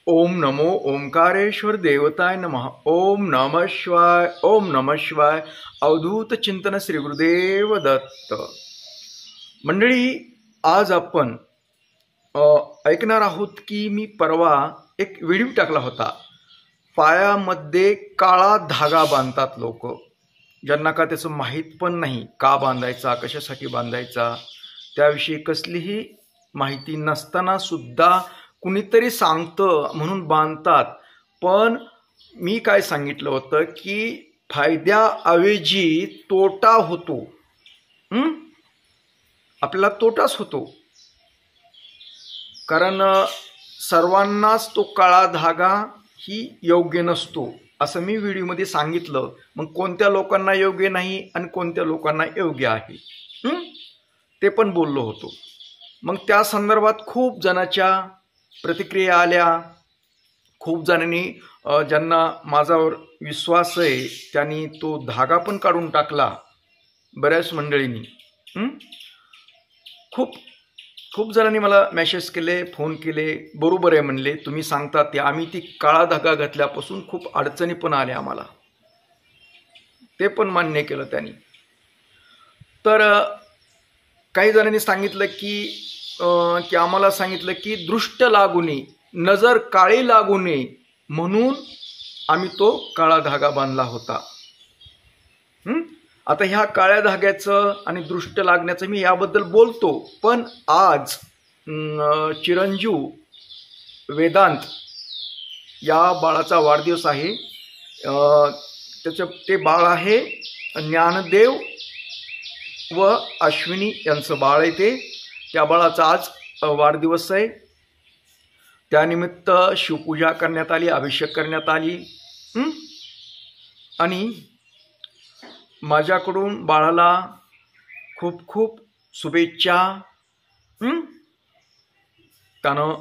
ओम नमो ओंकारेश्वर देवताय नमः. ओम नमः शिवाय. ओम नमः शिवाय. अवधूत चिंतन श्री गुरुदेव दत्त. मंडळी, आज आपण ऐकणार आहोत की मी परवा एक व्हिडिओ टाकला होता. पायामध्ये काळा धागा बांधतात लोक, ज्यांना का त्याचं माहीत पण नाही का बांधायचा, कशासाठी बांधायचा, त्याविषयी कसलीही माहिती नसताना सुद्धा कुणीतरी सांगतं म्हणून बांधतात. पण मी काय सांगितलं होतं की फायद्याऐवजी तोटा होतो. आपल्याला तोटाच होतो, कारण सर्वांनाच तो काळा धागा ही योग्य नसतो असं मी व्हिडिओमध्ये सांगितलं. मग कोणत्या लोकांना योग्य नाही आणि कोणत्या लोकांना योग्य आहे ते पण बोललो होतो. मग त्या संदर्भात खूप जणांच्या प्रतिक्रिया आल्या. खूप जणांनी, ज्यांना माझ्यावर विश्वास आहे त्यांनी तो धागा पण काढून टाकला. बऱ्याच मंडळींनी खूप जणांनी मला मेसेज केले, फोन केले. बरोबर आहे म्हणले, तुम्ही सांगता ते. आम्ही ती काळा धागा घातल्यापासून खूप अडचणी पण आल्या आम्हाला, ते पण मान्य केलं त्यांनी. तर काही जणांनी सांगितलं की आम्हाला सांगितलं की दृष्ट लागू नये, नजर काळी लागू नये म्हणून आम्ही तो काळा धागा बांधला होता. आता ह्या काळ्या धाग्याचं आणि दृष्ट लागण्याचं मी याबद्दल बोलतो. पण आज चिरंजीव वेदांत या बाळाचा वाढदिवस आहे. ते बाळ आहे ज्ञानदेव व अश्विनी यांचं बाळ आहे. त्या बाळाचा आज वाढदिवस आहे. त्यानिमित्त शिवपूजा करण्यात आली, अभिषेक करण्यात आली. आणि माझ्याकडून बाळाला खूप खूप शुभेच्छा. त्यानं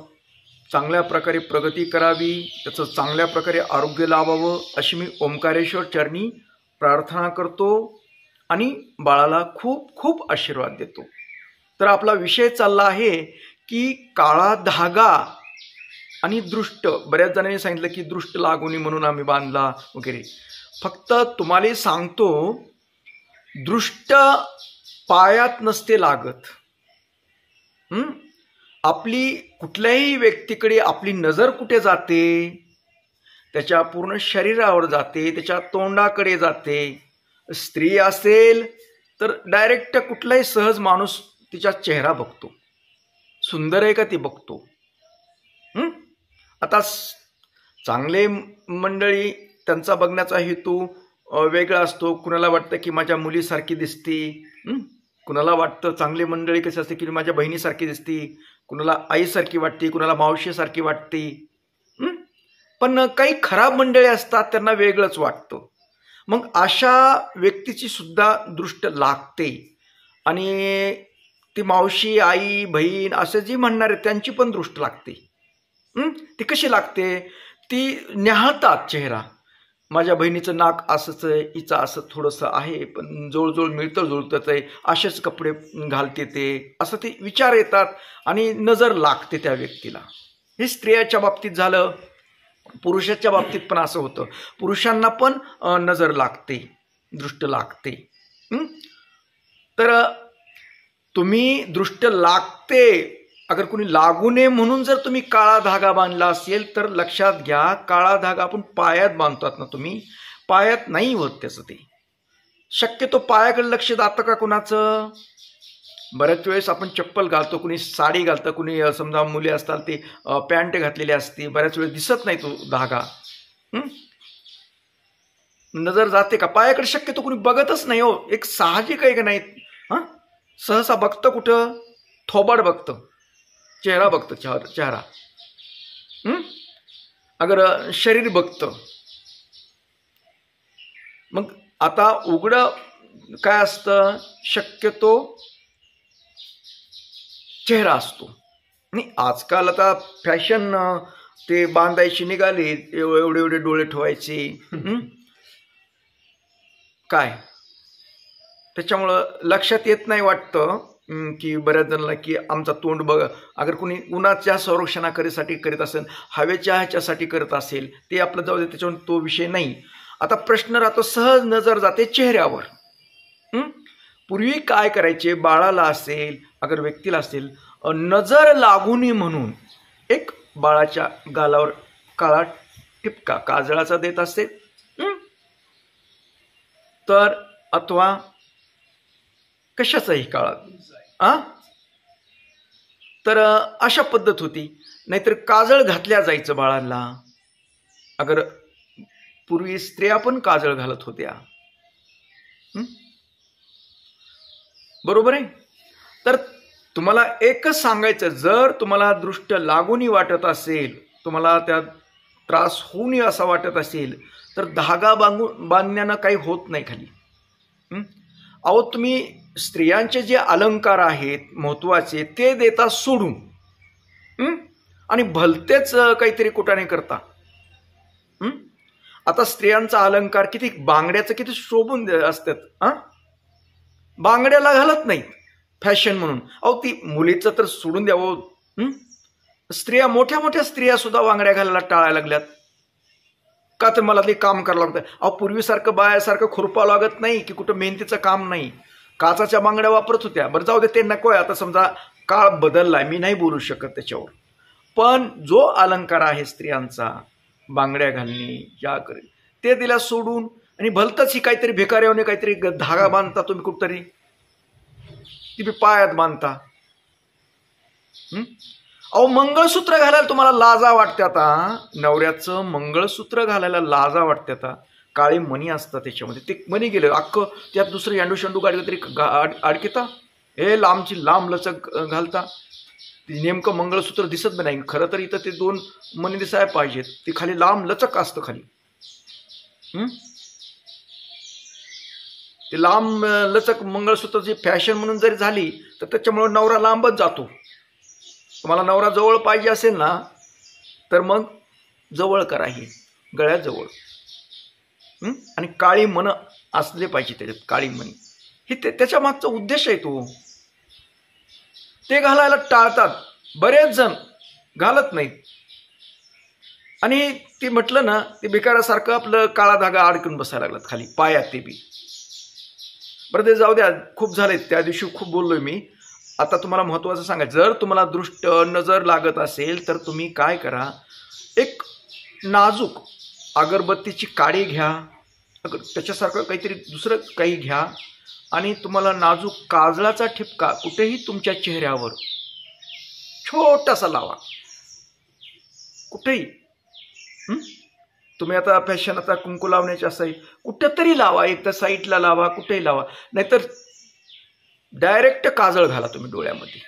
चांगल्या प्रकारे प्रगती करावी, त्याचं चांगल्या प्रकारे आरोग्य लाभावं अशी मी ओंकारेश्वर चरणी प्रार्थना करतो आणि बाळाला खूप खूप आशीर्वाद देतो. तर आपला विषय चालला आहे की काळा धागा आणि दृष्ट. बऱ्याच जणांनी सांगितलं की दृष्ट लागू नये म्हणून आम्ही बांधला वगैरे. फक्त तुम्हाला सांगतो, दृष्ट पायात नसते लागत. आपली कुठल्याही व्यक्तीकडे आपली नजर कुठे जाते? त्याच्या पूर्ण शरीरावर जाते, त्याच्या तोंडाकडे जाते. स्त्री असेल तर डायरेक्ट कुठलाही सहज माणूस तिचा चेहरा बघतो, सुंदर आहे का ते बघतो. आता चांगले मंडळी, त्यांचा बघण्याचा हेतू वेगळा असतो. कुणाला वाटतं की माझ्या मुलीसारखी दिसती, कुणाला वाटतं चांगले मंडळी कसे असते की माझ्या बहिणीसारखी दिसती, कुणाला आईसारखी वाटते, कुणाला मावशीसारखी वाटते. पण काही खराब मंडळी असतात, त्यांना वेगळंच वाटतं. मग अशा व्यक्तीची सुद्धा दृष्ट लागते. आणि ती मावशी, आई, बहीण असं जी म्हणणार आहे त्यांची पण दृष्ट लागते. ती कशी लागते? ती न्याहाळतात चेहरा. माझ्या बहिणीचं नाक असंच आहे, हिचं असं थोडंसं आहे, पण जवळजवळ मिळतं जुळतंच आहे, असेच कपडे घालते ते, असं ते विचार येतात आणि नजर लागते त्या व्यक्तीला. हे स्त्रियाच्या बाबतीत झालं. पुरुषाच्या बाबतीत पण असं होतं. पुरुषांना पण नजर लागते, दृष्ट लागते. तर तुम्ही दृष्ट लागते, अगर कुणी लागू नये म्हणून जर तुम्ही काळा धागा बांधला असेल तर लक्षात घ्या, काळा धागा आपण पायात बांधतात ना, तुम्ही पायात नाही होत त्याचं. ते शक्यतो पायाकडे लक्ष जातं का कुणाचं? बऱ्याच वेळेस आपण चप्पल घालतो, कुणी साडी घालतं, कुणी समजा मुली असतात ते पॅन्ट घातलेली असते, बऱ्याच वेळेस दिसत नाही तो धागा. नजर जाते का पायाकडे? शक्यतो कुणी बघतच नाही हो. एक साहजिक आहे का नाही? सहसा बघतं कुठं? थोबाड बघतं, चेहरा बघतं, चेहरा. अगर शरीर बघतं. मग आता उघडं काय असतं? शक्यतो चेहरा असतो. आणि आजकाल आता फॅशन ते बांधायची निघाली, एवढे एवढे डोळे ठेवायचे. काय त्याच्यामुळं लक्षात येत नाही वाटतं की बऱ्याच जणांना की आमचा तोंड बघ, अगर कोणी उन्हाच्या संरक्षणाकरिसाठी करीत असेल, हवेच्या ह्याच्यासाठी करत असेल, ते आपलं जाऊ दे, त्याच्यावर तो विषय नाही. आता प्रश्न राहतो, सहज नजर जाते चेहऱ्यावर. पूर्वी काय करायचे, बाळाला असेल अगर व्यक्तीला असेल, नजर लागू नये म्हणून एक बाळाच्या गालावर काळा टिपका काजळाचा देत असते, तर अथवा कशाचाही काळा, तर अशा पद्धत होती. नाहीतर काजळ घातल्या जायचं बाळांना. अगर पूर्वी स्त्रिया पण काजळ घालत होत्या, बरोबर आहे. तर तुम्हाला एकच सांगायचं, जर तुम्हाला दृष्ट लागूनही वाटत असेल, तुम्हाला त्यात त्रास होऊ नये असं वाटत असेल, तर धागा बांधण्यानं काही होत नाही खाली. अहो, तुम्ही स्त्रियांचे जे अलंकार आहेत महत्वाचे ते देता सोडून आणि भलतेच काहीतरी कुटाने करता. आता स्त्रियांचा अलंकार किती, बांगड्याचं किती शोभून असतात, बांगड्याला घालत नाही फॅशन म्हणून. अहो, ती मुलीचं तर सोडून द्यावं, स्त्रिया, मोठ्या मोठ्या स्त्रिया सुद्धा बांगड्या घालायला टाळायला लागल्यात. का तर मला ते काम करावं लागतं. अहो, पूर्वीसारखं बायासारखं खुरपावं लागत नाही की कुठं मेहनतीचं काम नाही. काचाच्या बांगड्या वापरत होत्या. बरं जाऊ दे, ते नकोय. आता समजा काळ बदललाय, मी नाही बोलू शकत त्याच्यावर. पण जो अलंकार आहे स्त्रियांचा, बांगड्या घालणे या करे, ते दिल्या सोडून आणि भलतच ही काहीतरी भिकाऱ्याने काहीतरी धागा बांधता तुम्ही कुठतरी, ती पायात बांधता. अहो, मंगळसूत्र घालायला तुम्हाला लाजा वाटते. आता नवऱ्याचं मंगळसूत्र घालायला लाजा वाटते. आता काळे मणी असतात त्याच्यामध्ये, ते मणी गेलं अख्खं, त्यात दुसरं यांडू शंडू गाडी तरी अडकिता, हे लांबची लांब लचक घालता. नेमकं मंगळसूत्र दिसत नाही. खरं तर इथं ते 2 मणी दिसायला पाहिजेत. ते खाली लांब लचक असतं खाली. ते लांब लचक मंगळसूत्राची फॅशन म्हणून जरी झाली तर त्याच्यामुळे नवरा लांबच जातो. तुम्हाला नवरा जवळ पाहिजे असेल ना, तर मग जवळ करा, हे गळ्याजवळ. आणि काळी मणी असले पाहिजे त्याच्यात, काळी मणी. हे त्याच्या मागचा उद्देश आहे. तो ते घालायला टाळतात, बरेच जण घालत नाहीत. आणि ते म्हटलं ना, ते भिकाऱ्यासारखं आपलं काळा धागा अडकून बसायला लागलात खाली पायात, ते बी. बरं, ते जाऊ द्या, खूप झाले, त्या दिवशी खूप बोललोय मी. आता तुम्हाला महत्वाचं सांगायचं, जर तुम्हाला दृष्ट नजर लागत असेल तर तुम्ही काय करा, एक नाजूक अगरबत्तीची काडी घ्या, त्याच्यासारखं काहीतरी दुसरं काही घ्या, आणि तुम्हाला नाजूक काजळाचा ठिपका कुठेही तुमच्या चेहऱ्यावर छोटासा लावा, कुठेही. तुम्ही आता फॅशन, आता कुंकू लावण्याची असाई कुठेतरी लावा, एक तर साईडला लावा, कुठेही लावा. नाहीतर डायरेक्ट काजळ घाला तुम्ही डोळ्यामध्ये,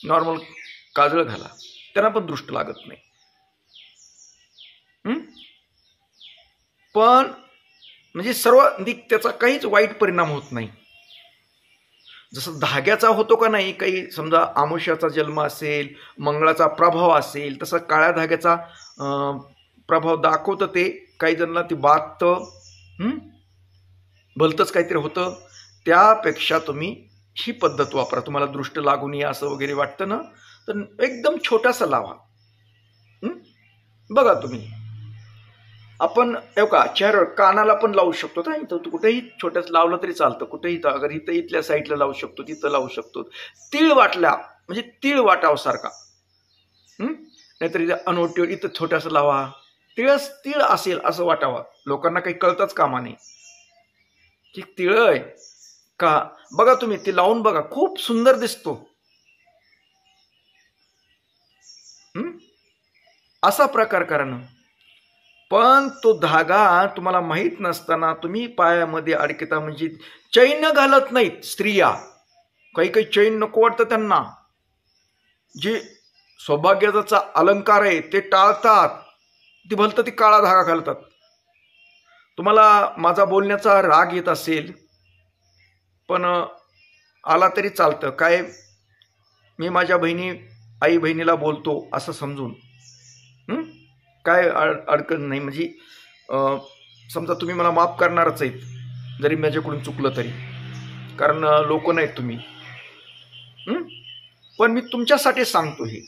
नॉर्मल काजळ घाला, त्यांना पण दृष्ट लागत नाही. पण म्हणजे सर्व त्याचा काहीच वाईट परिणाम होत नाही. जसं धाग्याचा होतो का नाही, काही समजा आमुष्याचा जन्म असेल, मंगळाचा प्रभाव असेल, तसा काळ्या धाग्याचा प्रभाव दाखवतं ते. काही जणांना ती बाधतं, भलतंच काहीतरी होतं. त्यापेक्षा तुम्ही ही पद्धत वापरा. तुम्हाला दृष्ट लागू नये असं वगैरे वाटतं ना, तर एकदम छोटासा लावा. बघा तुम्ही, आपण का चेहऱ्यावर, कानाला पण लावू शकतो. तर कुठेही छोट्याच लावलं तरी चालतं, कुठेही. अगर इथं इथल्या साईडला लावू शकतो, तिथं लावू शकतो. तीळ वाटल्या म्हणजे तीळ वाटावसारखा, नाहीतर इथं अनोटीवर इथं छोटासा लावा. तीळ असेल असं वाटावं, लोकांना काही कळतच कामा नाही की तीळ आहे का. बघा तुम्ही, ते लावून बघा, खूप सुंदर दिसतो. असा प्रकार करा ना. पण तो धागा तुम्हाला माहित नसताना तुम्ही पायामध्ये अडकिता. म्हणजे चैन घालत नाहीत स्त्रिया, काही काही चैन नको वाटतं त्यांना. जे सौभाग्याचा अलंकार आहे ते टाळतात, ती भलतं ती काळा धागा घालतात. तुम्हाला माझा बोलण्याचा राग येत असेल, पण आला तरी चालतं. काय, मी माझ्या आई बहिणीला बोलतो असं समजून, काय अडकत नाही. म्हणजे समजा तुम्ही मला माफ करणारच आहेत, जरी माझ्याकडून चुकलं तरी, कारण लोक नाहीत तुम्ही. पण मी तुमच्यासाठी सांगतो, हे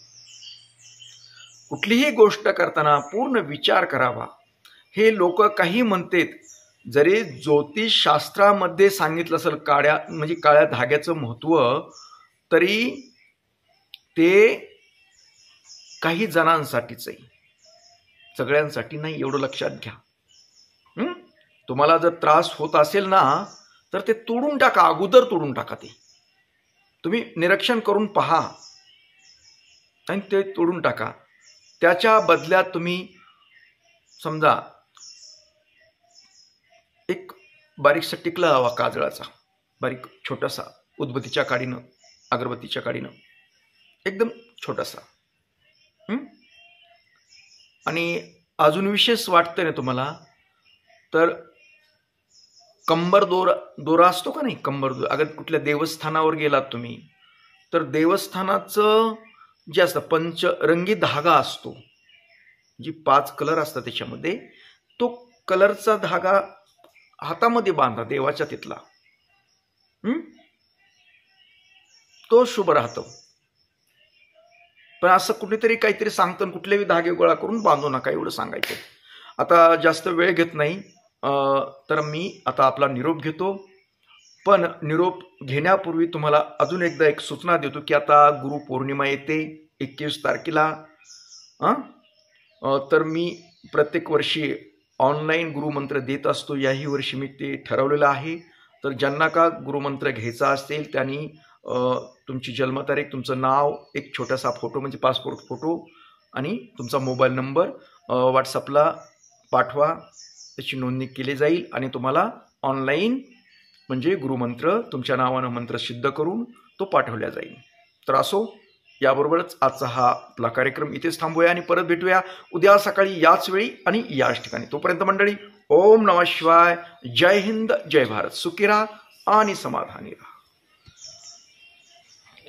कुठलीही गोष्ट करताना पूर्ण विचार करावा. हे लोक काही म्हणतात, जरी ज्योतिषशास्त्रामध्ये सांगितलं असेल काळ्या धाग्याचं महत्त्व, तरी ते काही जणांसाठीच आहे, सगळ्यांसाठी नाही, एवढं लक्षात घ्या. तुम्हाला जर त्रास होत असेल ना, तर ते तोडून टाका, अगोदर तोडून टाका. ते तुम्ही निरीक्षण करून पहा आणि ते तोडून टाका. त्याच्या बदल्यात तुम्ही समजा एक बारीकसा टिकला हवा काजळाचा, बारीक छोटासा, उदबत्तीच्या काडीनं, अगरबत्तीच्या काडीनं, एकदम छोटासा. आणि अजून विशेष वाटतं ना तुम्हाला, तर कंबर दोरा असतो का नाही, कंबर दोरा. अगर कुठल्या देवस्थानावर गेलात तुम्ही, तर देवस्थानाचं जे असतं पंचरंगी धागा असतो, जी 5 कलर असतात त्याच्यामध्ये, तो कलरचा धागा हातामध्ये बांधा देवाच्या तिथला, तो शुभ राहतो. पण असं कुठेतरी काहीतरी सांगतं, कुठलेही धागे गोळा करून बांधू नका, एवढं सांगायचं. आता जास्त वेळ घेत नाही, तर मी आता आपला निरोप घेतो. पण निरोप घेण्यापूर्वी तुम्हाला अजून एकदा एक सूचना देतो की आता गुरुपौर्णिमा येते 21 तारखेला. तर मी प्रत्येक वर्षी ऑनलाईन गुरुमंत्र देत असतो. याही वर्षी मी ते ठरवलेलं आहे. तर ज्यांना का गुरुमंत्र घ्यायचा असेल त्यांनी तुमची जन्मतारीख, तुमचं नाव, एक छोटासा फोटो म्हणजे पासपोर्ट फोटो आणि तुमचा मोबाईल नंबर व्हॉट्सअपला पाठवा. त्याची नोंदणी केली जाईल आणि तुम्हाला ऑनलाईन म्हणजे गुरुमंत्र तुमच्या नावानं मंत्र सिद्ध करून तो पाठवला जाईल. तर असो, याबरोबरच आजचा हा आपला कार्यक्रम इथेच थांबूया आणि परत भेटूया उद्या सकाळी याच वेळी आणि याच ठिकाणी. तोपर्यंत मंडळी, ओम नमः शिवाय, जय हिंद, जय भारत, सुखी राहा आणि समाधानी राहा.